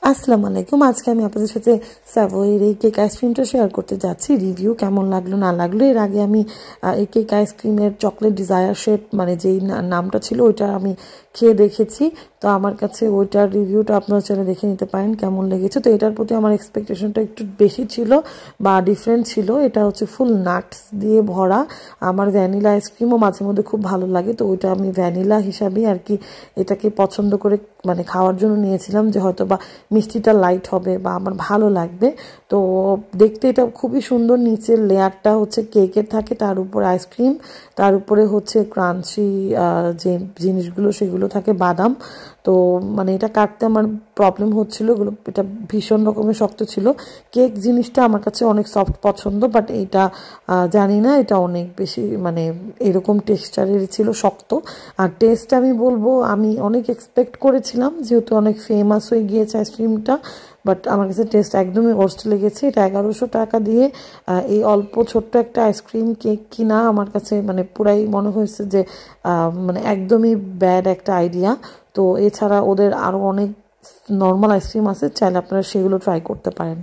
আসসালামু আলাইকুম। আজকে আমি আপনাদের সাথে স্যাভয়ের এই কেক আইসক্রিমটা শেয়ার করতে যাচ্ছি। রিভিউ কেমন লাগলো না লাগলো, এর আগে আমি এই কেক আইসক্রিমের চকলেট ডিজায়ার শেপ মানে যেই নামটা ছিল ওইটা আমি খেয়ে দেখেছি। তো আমার কাছে ওইটার রিভিউটা আপনারা চাইলে দেখে নিতে পারেন কেমন লেগেছে। তো এটার প্রতি আমার এক্সপেকটেশনটা একটু বেশি ছিল বা ডিফারেন্ট ছিল। এটা হচ্ছে ফুল নাটস দিয়ে ভরা। আমার ভ্যানিলা আইসক্রিমও মাঝে মধ্যে খুব ভালো লাগে, তো ওইটা আমি ভ্যানিলা হিসাবেই আর কি এটাকে পছন্দ করে মানে খাওয়ার জন্য নিয়েছিলাম, যে হয়তো বা মিষ্টিটা লাইট হবে বা আমার ভালো লাগবে। তো দেখতে এটা খুবই সুন্দর। নিচের লেয়ারটা হচ্ছে কেকের থাকে, তার উপর আইসক্রিম, তার উপরে হচ্ছে ক্রাঞ্চি যে জিনিসগুলো সেগুলো থাকে বাদাম। তো মানে এটা কাটতে আমার প্রবলেম হচ্ছিলো, এগুলো এটা ভীষণ রকমের শক্ত ছিল। কেক জিনিসটা আমার কাছে অনেক সফট পছন্দ, বাট এটা জানি না, এটা অনেক বেশি মানে এরকম টেক্সচারের ছিল, শক্ত। আর টেস্ট আমি বলবো আমি অনেক এক্সপেক্ট করেছিলাম, যেহেতু অনেক ফেমাস হয়ে গিয়েছে আইসক্রিমটা, বাট আমার কাছে টেস্ট একদমই ওয়ার্স্ট লেগেছে। এটা 1100 টাকা দিয়ে এই অল্প ছোট্ট একটা আইসক্রিম কেক কিনা আমার কাছে মানে পুরাই মনে হয়েছে যে মানে একদমই ব্যাড একটা আইডিয়া। তো এছাড়া ওদের আরও অনেক নর্মাল আইসক্রিম আছে, চাইলে আপনারা সেগুলো ট্রাই করতে পারেন।